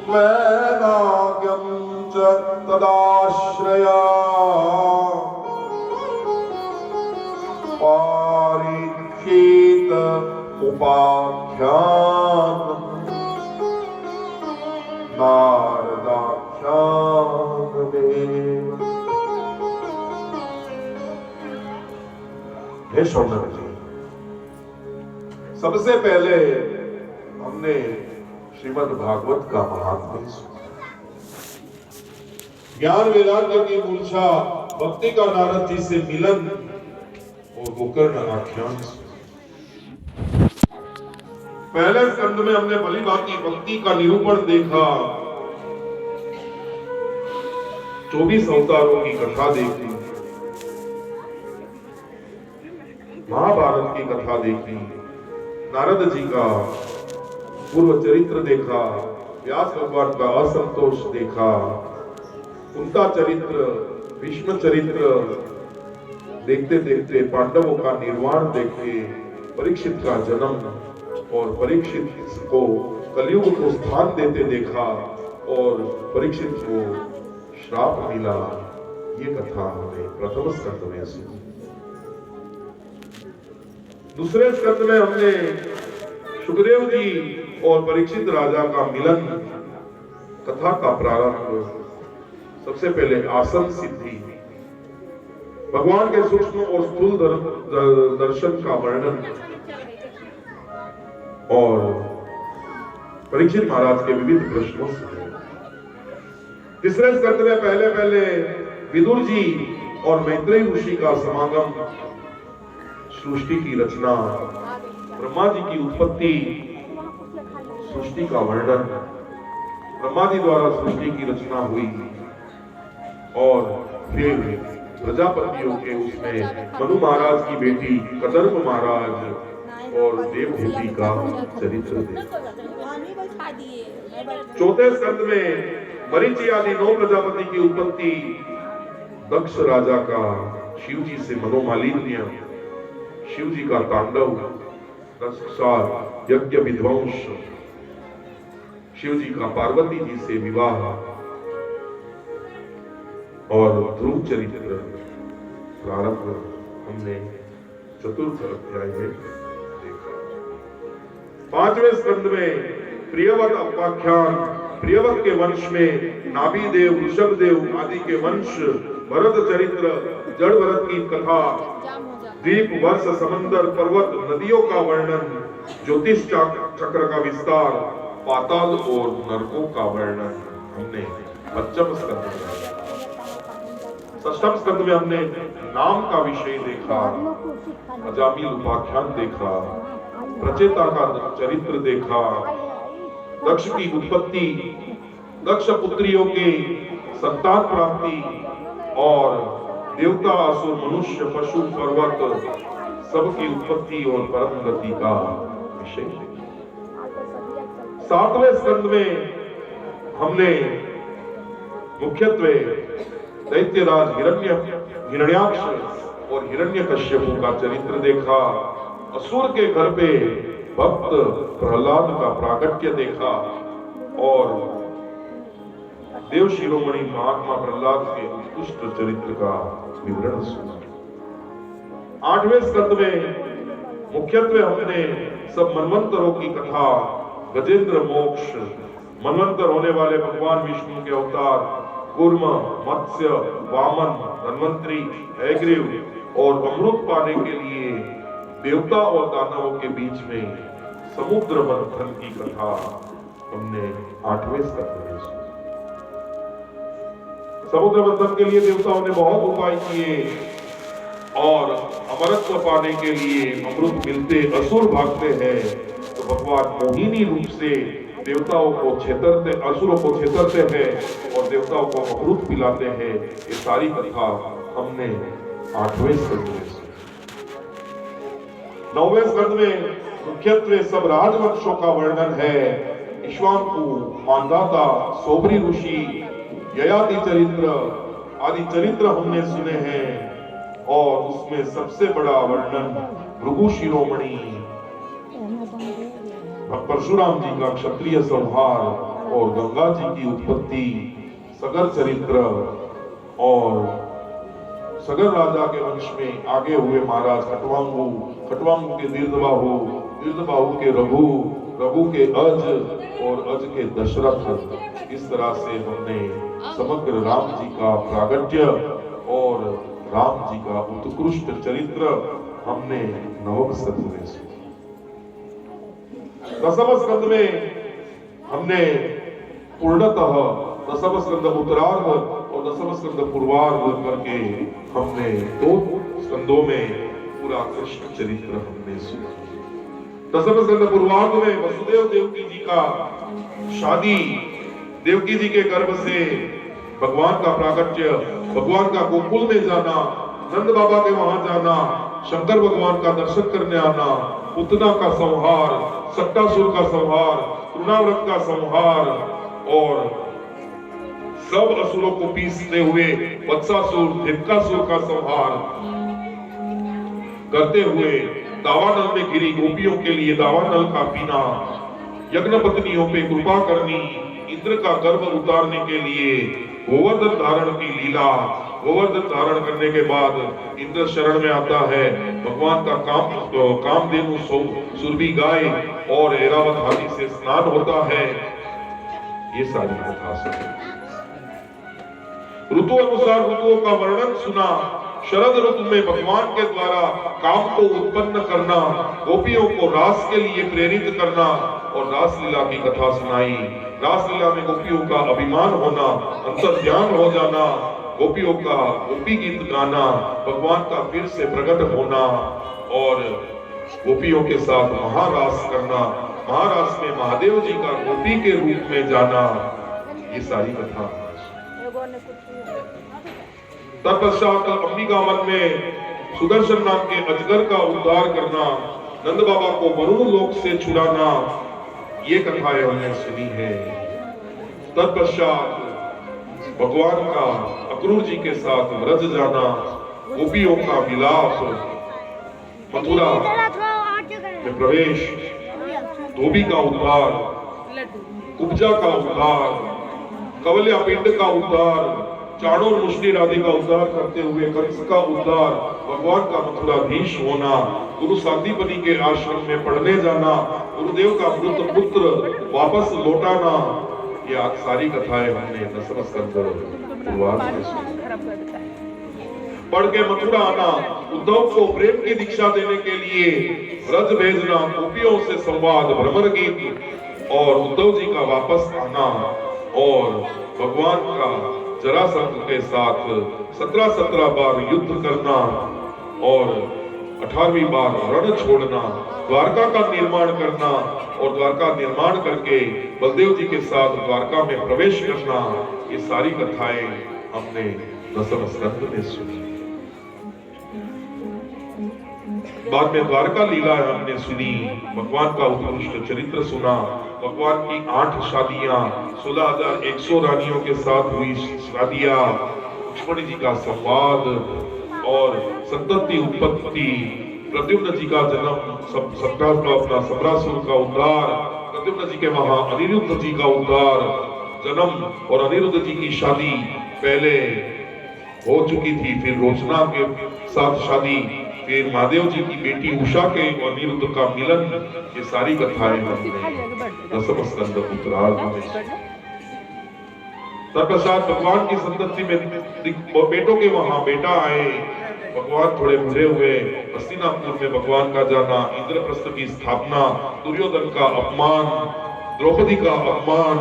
वैराग्यं च तदाश्रया पारीक्षेत उपाख्यानम् नारदाख्यानमेव। हे शौनक जी, सबसे पहले हमने श्रीमद् भागवत का महात्म्य सुना। ज्ञान वैराग्य की मूर्छा, भक्ति का नारद जी से मिलन और गोकर्ण आख्यान सुना। पहले स्कंद में हमने भली भांति भक्ति का निरूपण देखा, 24 अवतारों की कथा देखी, महाभारत की कथा देखी, नारद जी का पूर्व चरित्र देखा, व्यास भगवान का असंतोष देखा, कुंता चरित्र, भीष्म चरित्र देखते देखते पांडवों का निर्वाण देखे, परीक्षित का जन्म और परीक्षित को कलयुग को स्थान देते देखा और परीक्षित को श्राप मिला। ये कथा हमने प्रथम स्कंद में सुनी। दूसरे स्कंद में हमने सुखदेव जी और परीक्षित राजा का मिलन कथा का प्रारंभ, सबसे पहले आसन सिद्धि, भगवान के सूक्ष्म और स्थूल दर्शन का वर्णन और परीक्षित महाराज के विविध प्रश्नों से। तीसरे स्कंद में पहले विदुर जी और मैत्रेय ऋषि का समागम, सृष्टि की रचना, ब्रह्मा जी की उत्पत्ति, सृष्टि का वर्णन, ब्रह्मा जी द्वारा सृष्टि की रचना हुई और फिर प्रजापतियों के उसमें मनु महाराज की बेटी कदर्प महाराज और देवभूति का चरित्र देखा। चौथे स्कंद में मरीचि आदि 9 प्रजापति की उत्पत्ति, दक्ष राजा का शिव जी से मनोमालिन्य, शिव जी का तांडव, दक्षसार यज्ञ विध्वंस, शिव जी का पार्वती जी से विवाह और ध्रुव चरित्र प्रारंभ हमने चतुर्थ अध्याय में देखा। पांचवें स्कंद में प्रियवत उपाख्यान, प्रियवत के वंश में नाभिदेव, ऋषभदेव आदि के वंश, भरत चरित्र, जड़ भरत की कथा, द्वीप, वर्ष, समंदर, पर्वत, नदियों का वर्णन, ज्योतिष चक्र का विस्तार, पाताल और नरकों का वर्णन हमने पंचम स्कंद में। षष्ठम स्कंद में हमने नाम का विषय देखा, अजामिल उपाख्यान देखा, प्रचेता का चरित्र देखा, दक्ष की उत्पत्ति, दक्ष पुत्रियों की संतान प्राप्ति और देवता, असुर, मनुष्य, पशु, पर्वत सबकी उत्पत्ति और परम गति का विषय। सातवें स्कंद में हमने मुख्यत्वे दैत्यराज हिरण्याक्ष और हिरण्यकश्यपु का चरित्र देखा, असुर के घर पे भक्त प्रहलाद का प्राकट्य देखा और देव शिरोमणि महात्मा प्रहलाद के उत्कृष्ट चरित्र का विवरण सुना। आठवें स्कंद में मुख्यत्वे हमने सब मनवंतरों की कथा, गजेंद्र मोक्ष, मनवंतर होने वाले भगवान विष्णु के अवतार, कूर्म, मत्स्य, वामन, धन्वंतरी, हैग्रीव और अमृत पाने के लिए देवता और दानवों के बीच में समुद्र मंथन की कथा हमने 8वें स्कंद में सुनी। समुद्र मंथन के लिए देवताओं ने बहुत उपाय किए और अमरत्व पाने के लिए अमृत मिलते असुर भागते हैं, तो भगवान मोहिनी रूप से देवताओं को छेतरते, असुरों को छेतरते हैं और देवताओं को अमृत पिलाते हैं। ये सारी कथा हमने 8वें स्कंद में सुनी। 9वें स्कंद में मुख्यत्वे सब राजवंशों का वर्णन है। इक्ष्वाकु, मांधाता, सोबरी ऋषि, ययाति चरित्र आदि चरित्र हमने सुने हैं और उसमें सबसे बड़ा वर्णन भृगु शिरोमणि परशुराम जी का क्षत्रिय संहार और गंगा जी की उत्पत्ति, सगर चरित्र और सगर राजा के वंश में आगे हुए महाराज खटवांगू, खटवांगू के दीर्घबाहु, दीर्घबाहु के रघु, रघु के अज और अज के दशरथ। इस तरह से हमने समग्र राम जी का प्रागट्य और राम जी का उत्कृष्ट चरित्र हमने नवम स्कंद में सुना। दसम स्कंद में हमने पूर्णतः दसम स्कंद उत्तरार्ध और दसम स्कंद पूर्वार्ध करके हमने 2 स्कंदों में पूरा कृष्ण चरित्र हमने सुना। दसम स्कंद पूर्वार्ध में वसुदेव देवकी जी का शादी, देवकी जी के गर्भ से भगवान का प्राकट्य, भगवान का गोकुल में जाना, नंद बाबा के वहां जाना, शंकर भगवान का दर्शन करने आना, पूतना का संहार, सट्टासुर का संहार, तृणाव्रत का संहार और सब असुरों को पीसते हुए वत्सासुर, धिक्कासुर का संहार करते हुए दावानल में गिरी गोपियों के लिए दावानल का पीना, यज्ञ पत्नियों पे कृपा करनी, इंद्र का गर्भ उतारने के लिए गोवर्धन धारण की लीला, गोवर्धन धारण करने के बाद इंद्र शरण में आता है, भगवान का कामधेनु सुरभि गाय और ऐरावत हाथी से स्नान होता है। ये सारी कथा सुनी। ऋतु अनुसार ऋतुओं का वर्णन सुना। शरद ऋतु में भगवान के द्वारा काम को उत्पन्न करना, गोपियों को रास के लिए प्रेरित करना और रासलीला की कथा सुनाई। रासलीला में गोपियों का अभिमान होना, अंतर्ध्यान हो जाना, गोपियों का गोपी गीत गाना, भगवान का फिर से प्रकट होना और गोपियों के साथ महारास करना, महारास में महादेव जी का गोपी के रूप में जाना, ये सारी कथा। तत्पश्चात अंबिका वन में सुदर्शन नाम के अजगर का उद्धार करना, नंद बाबा को वरुण लोक से छुड़ाना, ये कथाएं हमने सुनी है। तत्पश्चात भगवान का अक्रूर जी के साथ व्रज जाना, गोपियों का विलाप, मथुरा में प्रवेश, धोबी का उद्धार, कुब्जा का उद्धार, कवल्या पिंड का उद्धार, चाणूर मुष्टिर आदि का उद्धार करते हुए कंस का उद्धार, भगवान का मथुराधीश होना, गुरु सांदीपनि के आश्रम में पढ़ने जाना, गुरुदेव का मृत पुत्र वापस लौटाना, ये आज सारी कथाएं हमने दसम स्कंद पूर्वार्ध में सुनी। पढ़ के मथुरा आना, उद्धव को प्रेम की दीक्षा देने के लिए व्रज भेजना, गोपियों से संवाद, भ्रमर गीत और उद्धव जी का वापस आना और भगवान का जरासंध के साथ 17 बार युद्ध करना और 18वीं बार रण छोड़ना, द्वारका का निर्माण करना और द्वारका निर्माण करके बलदेव जी के साथ द्वारका में प्रवेश करना, ये सारी कथाएं हमने दसम स्कंद में सुनी। बाद में द्वारका लीला हमने सुनी, भगवान का उत्कृष्ट चरित्र सुना, भगवान की 8 शादियां, 16,100 रानियों के साथ हुई शादियां, लक्ष्मण जी का संवाद और संतति उत्पत्ति, प्रद्युम्न जी का जन्म, अपना सम्रासुर का उद्धार, प्रद्युम्न जी के वहां अनिरुद्ध जी का उद्धार, जन्म और अनिरुद्ध जी की शादी पहले हो चुकी थी, फिर रोचना के साथ शादी, फिर महादेव जी की बेटी उषा के और अनिरुद्ध का मिलन, ये सारी कथाएं हमने दसम स्कंद उत्तरार्ध में। तत्पश्चात भगवान की संतति में बेटों के वहां बेटा आए, भगवान थोड़े बूढ़े हुए, हस्तिनापुर में भगवान का जाना, इंद्रप्रस्थ की स्थापना, दुर्योधन का अपमान, द्रौपदी का अपमान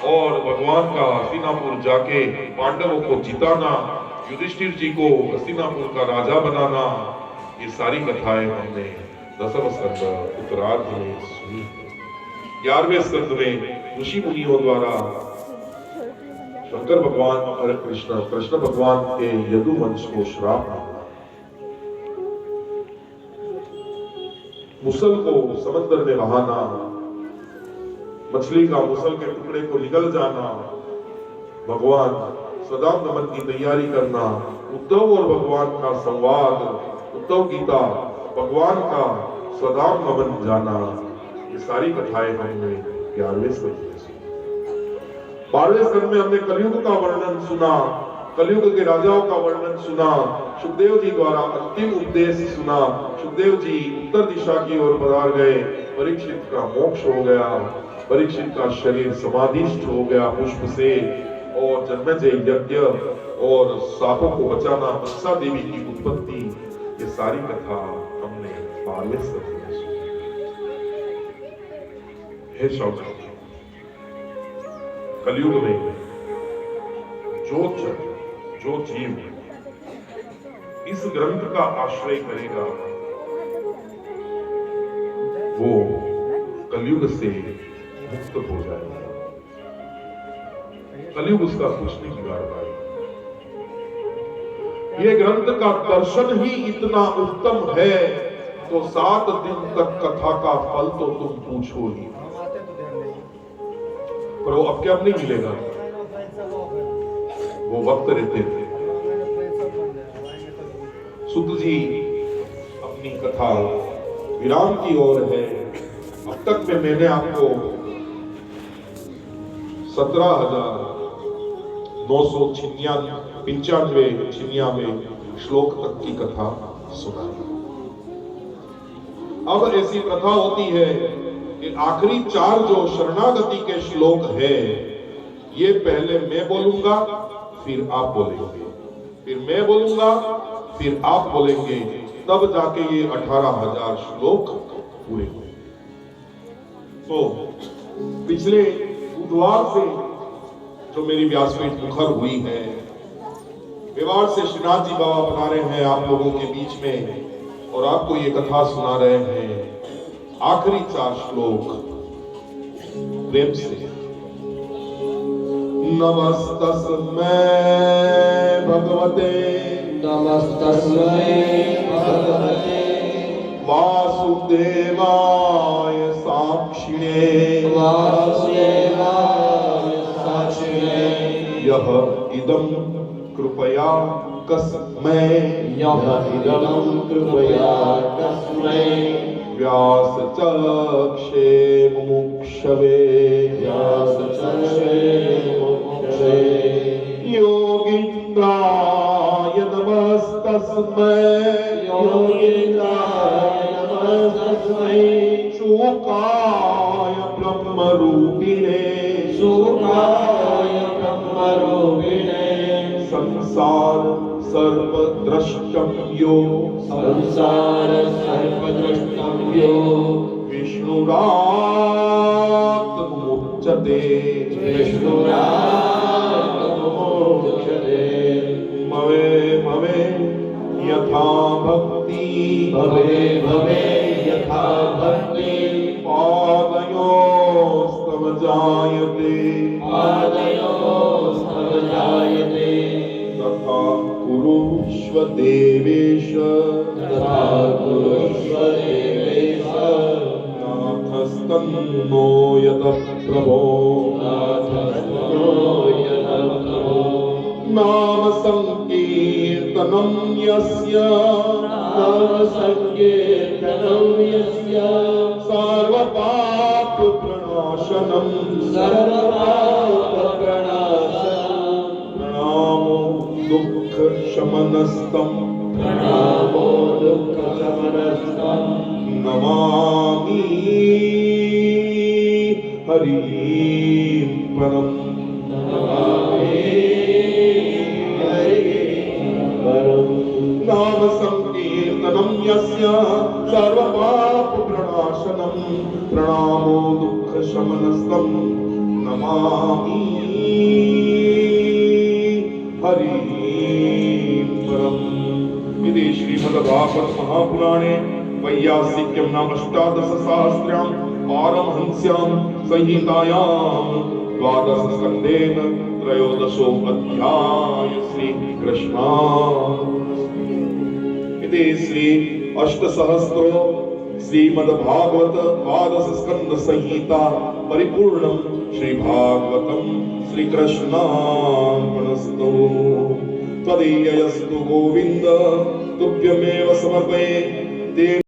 और भगवान का हस्तिनापुर जाके पांडवों को जिताना, युधिष्ठिर जी को हस्तिनापुर का राजा बनाना, ये सारी कथाएं हमने दसम स्कंद उत्तरार्ध में सुनी। 11वें स्कंद में ऋषि मुनियों द्वारा शंकर भगवान और कृष्ण भगवान के यदुवंश को श्राप मिला। मुसल को समंदर में बहाना, मछली का मुसल के टुकड़े को निगल जाना, भगवान सदाम नमन की तैयारी करना, उद्धव और भगवान का संवाद, उद्धव गीता, भगवान का स्वधाम नमन जाना, ये सारी कथाएं हमने 11वें स्कंद में सुनी। 12वें स्कंद में हमने कलयुग का वर्णन सुना, कलयुग के राजाओं का वर्णन सुना, सुखदेव जी द्वारा अंतिम उपदेश सुना। सुखदेव जी उत्तर दिशा की ओर पधार गए, परीक्षित का मोक्ष हो गया, परीक्षित का शरीर समाधिष्ठ हो गया पुष्प से, और जन्मेजय यज्ञ और सांपों को बचाना, मनसा देवी की उत्पत्ति, ये सारी कथा हमने 12वें स्कंद में सुनी। हे शौनक, कलयुग में जो जीव इस ग्रंथ का आश्रय करेगा वो कलयुग से मुक्त हो जाएगा। कलयुग उसका कुछ नहीं बिगाड़ पाएगा। ये ग्रंथ का दर्शन ही इतना उत्तम है तो 7 दिन तक कथा का फल तो तुम पूछो ही। पर वो अब क्या नहीं मिलेगा, वो वक्त रहते थे। सुध जी अपनी कथा विराम की ओर है। अब तक में मैंने आपको 17,995 श्लोक तक की कथा सुनाई। अब ऐसी कथा होती है कि आखिरी 4 जो शरणागति के श्लोक है, ये पहले मैं बोलूंगा, फिर आप बोलेंगे, फिर मैं बोलूंगा, फिर आप बोलेंगे, तब जाके ये 18,000 श्लोक पूरे हुए। तो पिछले बुधवार से जो मेरी व्यासपीठ मुखर हुई है, विवार से श्रीनाथ जी बाबा बना रहे हैं आप लोगों के बीच में और आपको ये कथा सुना रहे हैं। आखिरी 4 श्लोक प्रेम से। नमस्तस्मै भगवते वासुदेवाय साक्षिणे यः इदं कृपया कस्मै व्यासचक्षे मुमुक्षवे योगीन्द्राय नमस्तस्मै शुकाय ब्रह्मरूपिणे संसार सर्वद्रष्टव्यो विष्णुरात्मुच्यते मवे मवे यथा भक्ति पादयोस्तव जायते तथा कुरुष्व देवेश नाथस्तन्नो यतः प्रभो नाम संकीर्तनं यस्य सर्वपाप प्रणाशनं प्रणामो दुःख शमनस्तं नमामि हरिं परम्। नाम संकीर्तनं यस्य सर्वपाप प्रणाशनं प्रणामो दुःख शमनस्तं नमामि हरिं परम्। इति श्रीमद्भागवत महापुराणे वैयासिक्यं नाम 18सहस्र्यां पारमहंस्यां संहितायां 12 स्कन्धेन 13 अध्याय श्री कृष्णा इति श्री अष्टसहस्रो श्रीमद्भागवत 12 स्कंद संहिता परिपूर्णं श्री भागवतं श्री कृष्णार्पणस्तु। त्वदीयस्तु गोविंद तुभ्यमेव समर्पये।